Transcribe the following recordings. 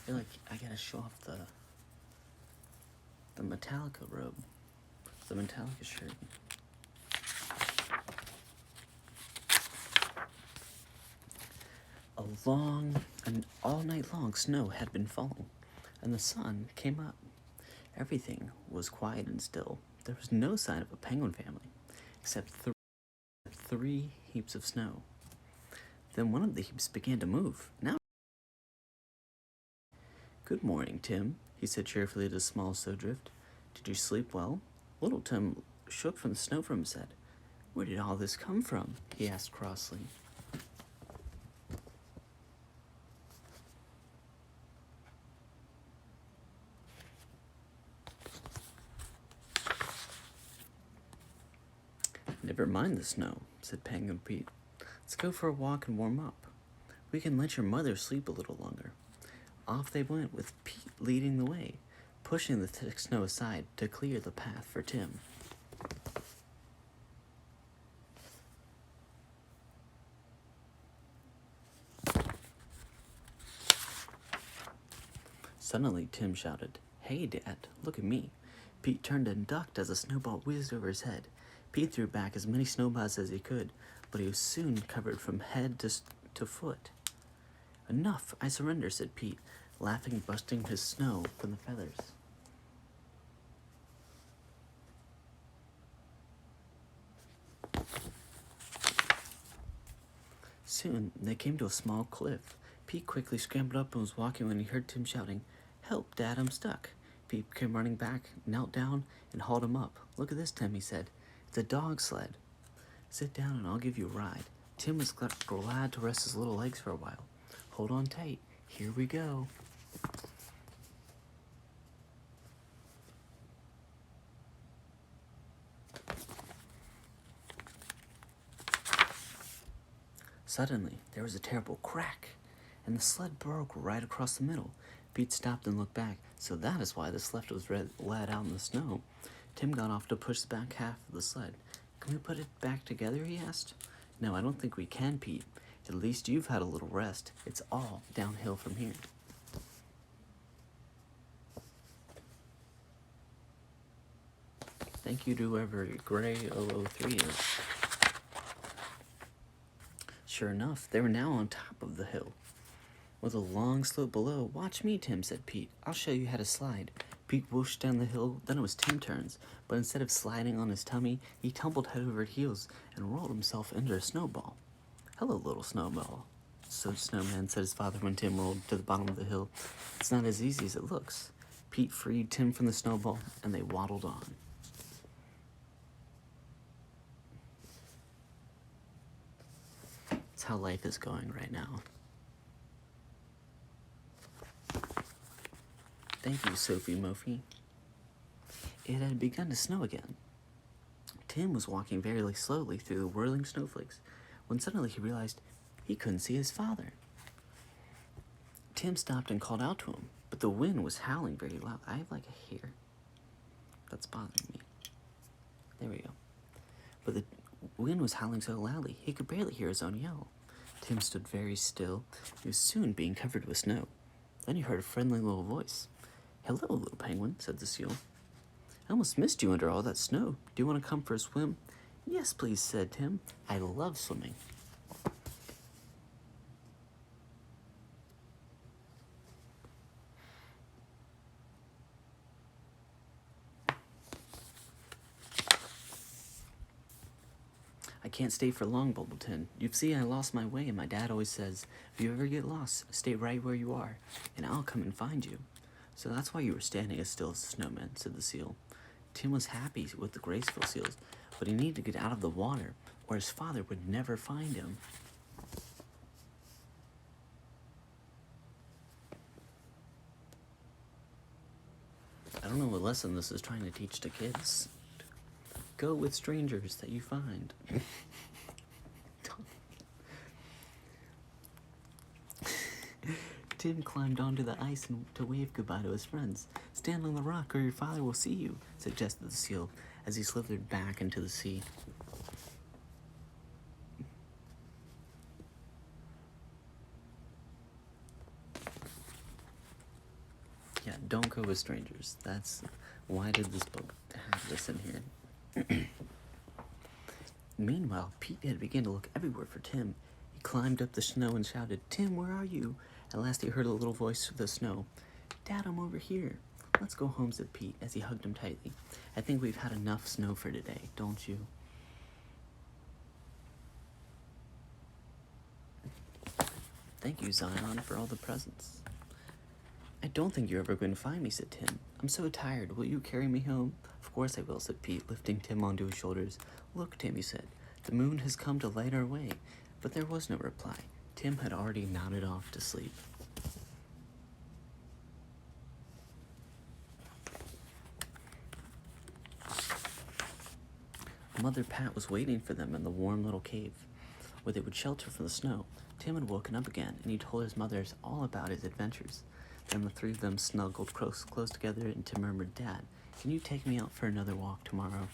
feel like I gotta show off the Metallica robe, the Metallica shirt. An all night long snow had been falling, and the sun came up. Everything was quiet and still. There was no sign of a penguin family, except three heaps of snow. Then one of the heaps began to move. Now, "Good morning, Tim," he said cheerfully to the small snowdrift. "Did you sleep well?" Little Tim shook from the snow from his head. "Where did all this come from?" he asked crossly. "Never mind the snow," said Penguin Pete. "Let's go for a walk and warm up. We can let your mother sleep a little longer." Off they went, with Pete leading the way, pushing the thick snow aside to clear the path for Tim. Suddenly, Tim shouted, "Hey, Dad, look at me." Pete turned and ducked as a snowball whizzed over his head. Pete threw back as many snowballs as he could, but he was soon covered from head to foot. "Enough, I surrender," said Pete, laughing, busting his snow from the feathers. Soon they came to a small cliff. Pete quickly scrambled up and was walking when he heard Tim shouting, "Help, Dad, I'm stuck." Pete came running back, knelt down, and hauled him up. "Look at this, Tim," he said. "It's a dog sled. Sit down and I'll give you a ride." Tim was glad to rest his little legs for a while. "Hold on tight. Here we go." Suddenly, there was a terrible crack, and the sled broke right across the middle. Pete stopped and looked back. So that is why the sled was led out in the snow. Tim got off to push the back half of the sled. "Can we put it back together?" he asked. "No, I don't think we can, Pete. At least you've had a little rest. It's all downhill from here." Thank you to whoever Gray003 is. Sure enough, they were now on top of the hill, with a long slope below. "Watch me, Tim," said Pete. "I'll show you how to slide." Pete whooshed down the hill. Then it was Tim's turn, but instead of sliding on his tummy, he tumbled head over heels and rolled himself into a snowball. "Hello, little snowball," so Snowman said his father when Tim rolled to the bottom of the hill. "It's not as easy as it looks." Pete freed Tim from the snowball, and they waddled on. That's how life is going right now. Thank you, Sophie Murphy. It had begun to snow again. Tim was walking very slowly through the whirling snowflakes when suddenly he realized he couldn't see his father. Tim stopped and called out to him, but the wind was howling very loud. I have like a hair that's bothering me. There we go. But the wind was howling so loudly he could barely hear his own yell. Tim stood very still. He was soon being covered with snow. Then he heard a friendly little voice. "Hello, little penguin," said the seal. "I almost missed you under all that snow. Do you want to come for a swim?" "Yes, please," said Tim. "I love swimming." "I can't stay for long," bubbled Tim. "You see, I lost my way, and my dad always says, if you ever get lost, stay right where you are, and I'll come and find you." "So that's why you were standing as still as a snowman," said the seal. Tim was happy with the graceful seals, but he needed to get out of the water, or his father would never find him. I don't know what lesson this is trying to teach to kids. Go with strangers that you find. Tim climbed onto the ice to wave goodbye to his friends. "Stand on the rock or your father will see you," suggested the seal as he slithered back into the sea. Don't go with strangers. That's why did this book have this in here? Meanwhile, Pete had begun to look everywhere for Tim. He climbed up the snow and shouted, "Tim, where are you?" At last he heard a little voice through the snow. "Dad, I'm over here." "Let's go home," said Pete as he hugged him tightly. "I think we've had enough snow for today, don't you?" "Thank you, Zion, for all the presents." "I don't think you're ever going to find me," said Tim. "I'm so tired. Will you carry me home?" "Of course I will," said Pete, lifting Tim onto his shoulders. "Look, Tim," he said. "The moon has come to light our way." But there was no reply. Tim had already nodded off to sleep. Mother Pat was waiting for them in the warm little cave, where they would shelter from the snow. Tim had woken up again, and he told his mother all about his adventures. Then the three of them snuggled close together, and Tim murmured, "Dad, can you take me out for another walk tomorrow?"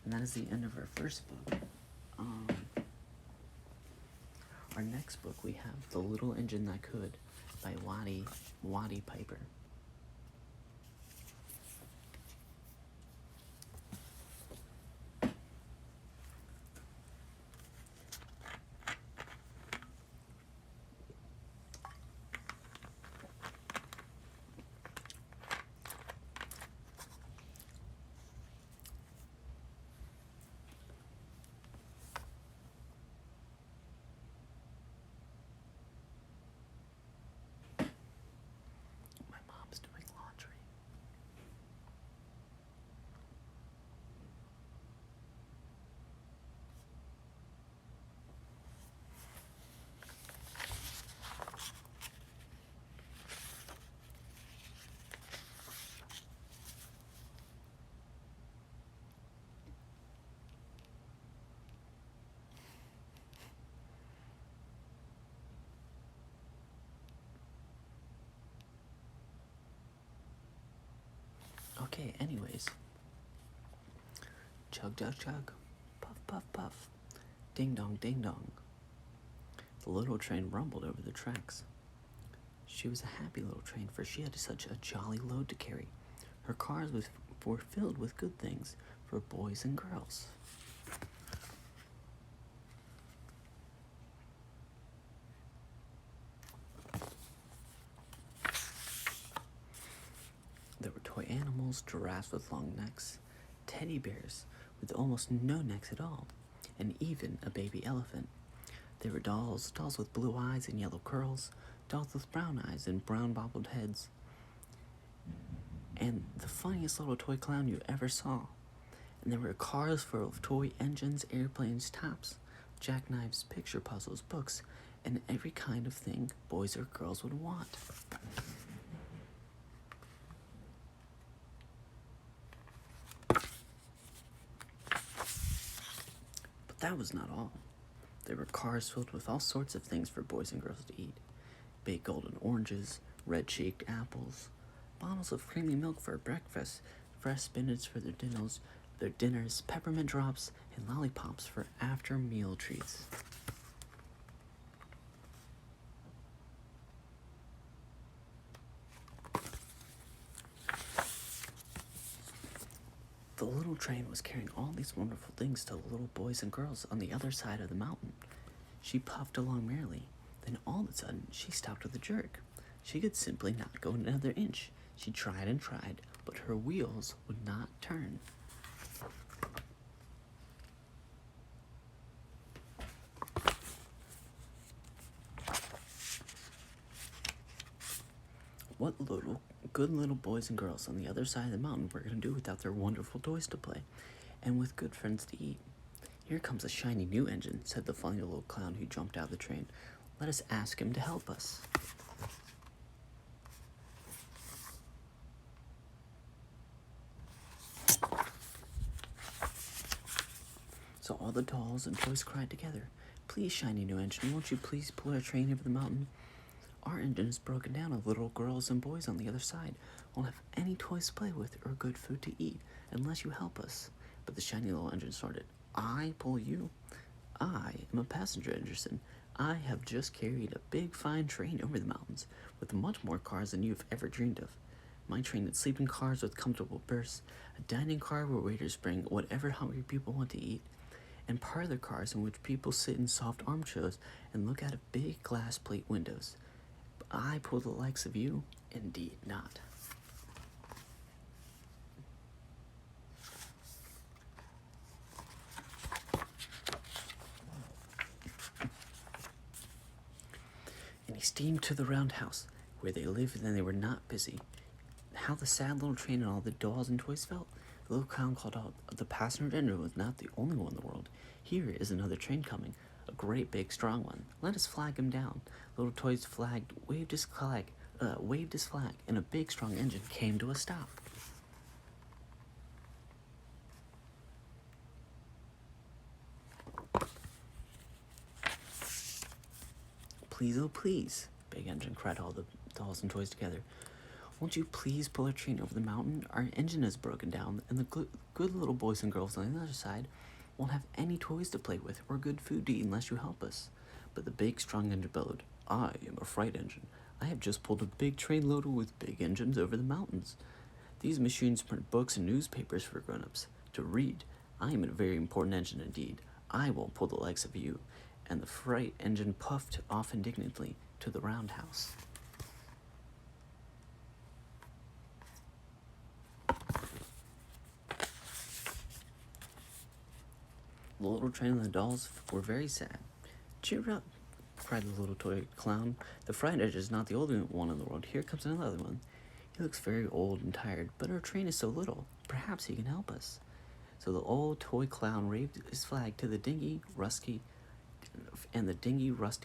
And that is the end of our first book. Our next book, we have The Little Engine That Could by Waddy Piper. My mom's doing laundry. Okay, anyways. Chug, chug, chug. Puff, puff, puff. Ding dong, ding dong. The little train rumbled over the tracks. She was a happy little train, for she had such a jolly load to carry. Her cars were filled with good things for boys and girls. There were toy animals, giraffes with long necks, teddy bears with almost no necks at all, and even a baby elephant. There were dolls with blue eyes and yellow curls, dolls with brown eyes and brown bobbled heads, and the funniest little toy clown you ever saw. And there were cars full of toy engines, airplanes, tops, jackknives, picture puzzles, books, and every kind of thing boys or girls would want. But that was not all. There were cars filled with all sorts of things for boys and girls to eat. Big golden oranges, red-cheeked apples, bottles of creamy milk for breakfast, fresh spinach for their dinners, peppermint drops, and lollipops for after-meal treats. The little train was carrying all these wonderful things to the little boys and girls on the other side of the mountain. She puffed along merrily. Then all of a sudden, she stopped with a jerk. She could simply not go another inch. She tried and tried, but her wheels would not turn. What good little boys and girls on the other side of the mountain were going to do without their wonderful toys to play, and with good friends to eat? "Here comes a shiny new engine," said the funny little clown who jumped out of the train. "Let us ask him to help us." So all the dolls and toys cried together, "Please, shiny new engine, won't you please pull our train over the mountain? Our engine is broken down, and little girls and boys on the other side won't have any toys to play with or good food to eat unless you help us." But the shiny little engine started. I pull you? I am a passenger, Anderson. I have just carried a big, fine train over the mountains, with much more cars than you have ever dreamed of. My train had sleeping cars with comfortable berths, a dining car where waiters bring whatever hungry people want to eat, and parlor cars in which people sit in soft armchairs and look out of big glass plate windows. But I pull the likes of you? Indeed not. And he steamed to the roundhouse, where they lived and they were not busy. How the sad little train and all the dolls and toys felt. The little clown called out, the passenger engine was not the only one in the world. Here is another train coming, a great big strong one. Let us flag him down. Little toys waved his flag, and a big strong engine came to a stop. Please, oh please, Big Engine cried all the dolls and toys together. Won't you please pull our train over the mountain? Our engine is broken down, and the good little boys and girls on the other side won't have any toys to play with or good food to eat unless you help us. But the big, strong engine bellowed, I am a freight engine. I have just pulled a big train loaded with big engines over the mountains. These machines print books and newspapers for grown-ups to read. I am a very important engine indeed. I won't pull the likes of you. And the freight engine puffed off indignantly to the roundhouse. The little train and the dolls were very sad. Cheer up, cried the little toy clown. The freight engine is not the only one in the world. Here comes another one. He looks very old and tired, but our train is so little. Perhaps he can help us. So the old toy clown waved his flag to the dingy, rusty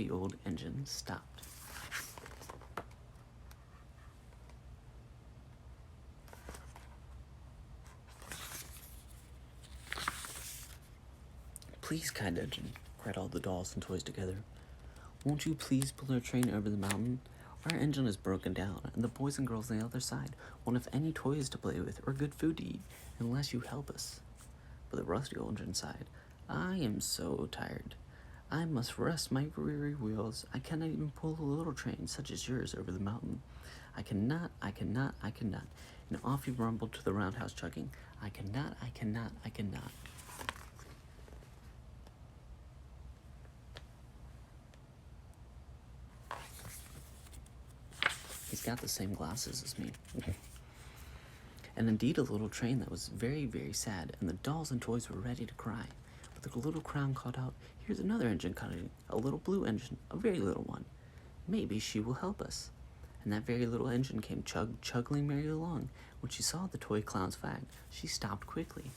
old engine stopped. Please, kind engine, cried all the dolls and toys together. Won't you please pull our train over the mountain? Our engine is broken down, and the boys and girls on the other side won't have any toys to play with or good food to eat unless you help us. But the rusty old engine sighed. I am so tired. I must rest my weary wheels. I cannot even pull a little train such as yours over the mountain. I cannot. And off he rumbled to the roundhouse, chugging, I cannot. He's got the same glasses as me. And indeed a little train that was very, very sad, and the dolls and toys were ready to cry. But the little clown called out, here's another engine coming, a little blue engine, a very little one. Maybe she will help us. And that very little engine came chugging merrily along. When she saw the toy clown's flag, she stopped quickly.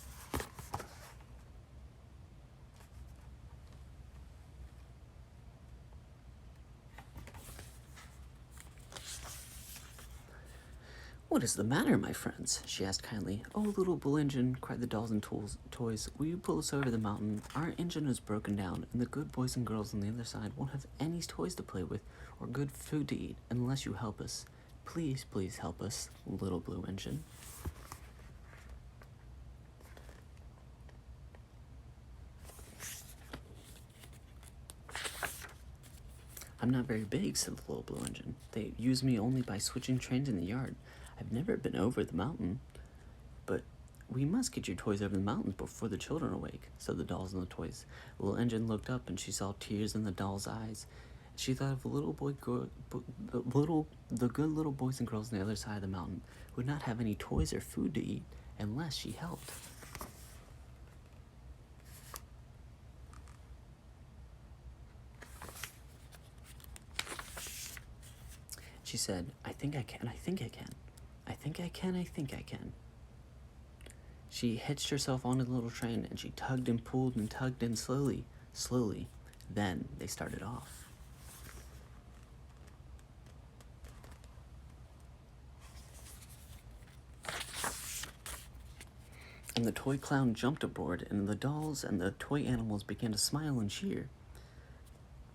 What is the matter, my friends? She asked kindly. Oh, little blue engine, cried the dolls and toys, will you pull us over the mountain? Our engine is broken down, and the good boys and girls on the other side won't have any toys to play with or good food to eat unless you help us. Please, please help us, little blue engine. I'm not very big, said the little blue engine. They use me only by switching trains in the yard. I've never been over the mountain. But we must get your toys over the mountains before the children awake, said the dolls and the toys. The little engine looked up and she saw tears in the doll's eyes. She thought of the good little boys and girls on the other side of the mountain who would not have any toys or food to eat unless she helped. She said, I think I can. She hitched herself onto the little train, and she tugged and pulled and tugged, and slowly, then they started off. And the toy clown jumped aboard, and the dolls and the toy animals began to smile and cheer.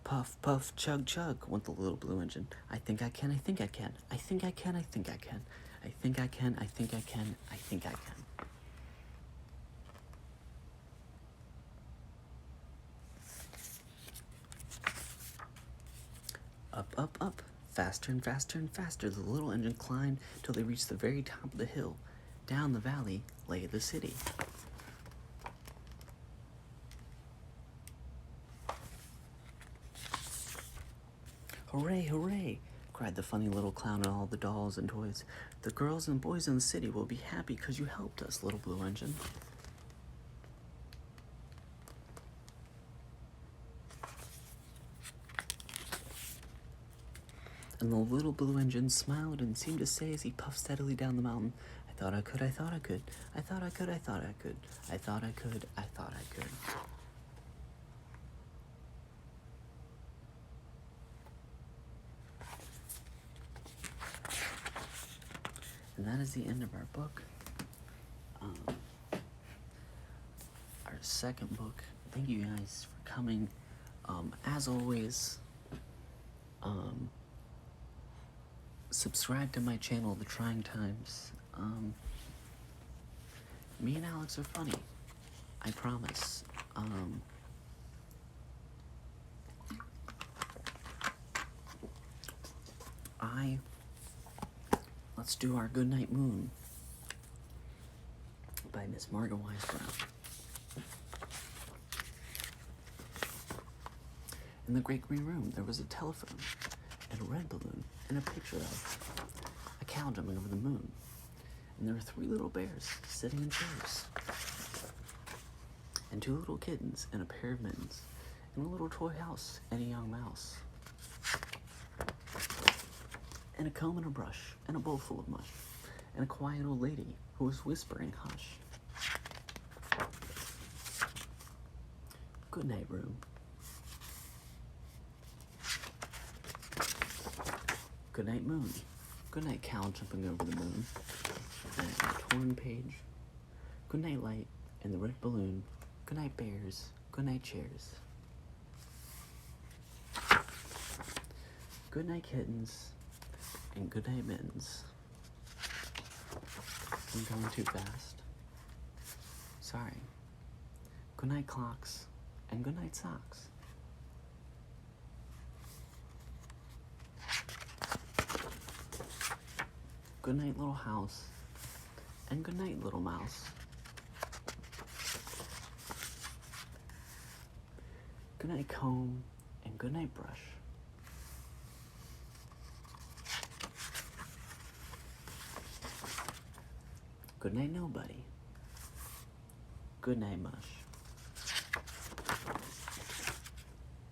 Puff, puff, chug, chug, went the little blue engine. I think I can. Up, up, up. Faster and faster and faster the little engine climbed till they reached the very top of the hill. Down the valley lay the city. Hooray, hooray, cried the funny little clown and all the dolls and toys. The girls and boys in the city will be happy 'cause you helped us, little blue engine. And the little blue engine smiled and seemed to say as he puffed steadily down the mountain, I thought I could, I thought I could, I thought I could, I thought I could, I thought I could, I thought I could. And that is the end of our book. Our second book. Thank you guys for coming. As always, subscribe to my channel, The Trying Times. Me and Alex are funny. I promise. Let's do our Goodnight Moon by Miss Margaret Wise Brown. In the great green room, there was a telephone and a red balloon and a picture of a cow jumping over the moon. And there were 3 little bears sitting in chairs, and 2 little kittens and a pair of mittens, and a little toy house and a young mouse, and a comb and a brush and a bowl full of mush, and a quiet old lady who was whispering hush. Good night, room. Good night, moon. Good night, cow jumping over the moon. And a torn page. Good night, light and the red balloon. Good night, bears. Good night, chairs. Good night, kittens. And good night, mittens. I'm going too fast. Sorry. Good night, clocks. And good night, socks. Good night, little house. And good night, little mouse. Good night, comb. And good night, brush. Good night, nobody. Good night, mush.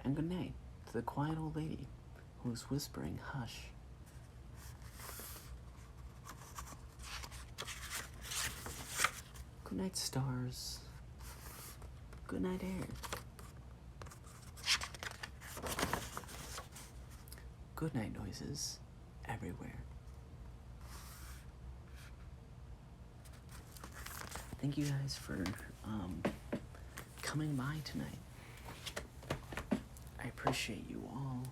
And good night to the quiet old lady who was whispering hush. Good night, stars. Good night, air. Good night, noises everywhere. Thank you guys for coming by tonight. I appreciate you all.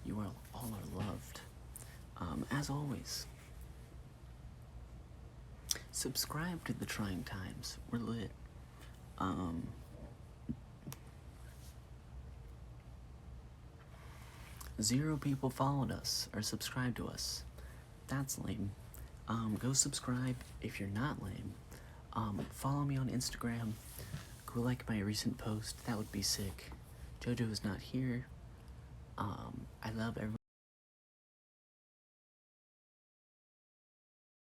You all are loved. As always, subscribe to The Trying Times. We're lit. 0 people followed us or subscribed to us. That's lame. Go subscribe if you're not lame. Follow me on Instagram. Go like my recent post. That would be sick. JoJo is not here. I love everyone.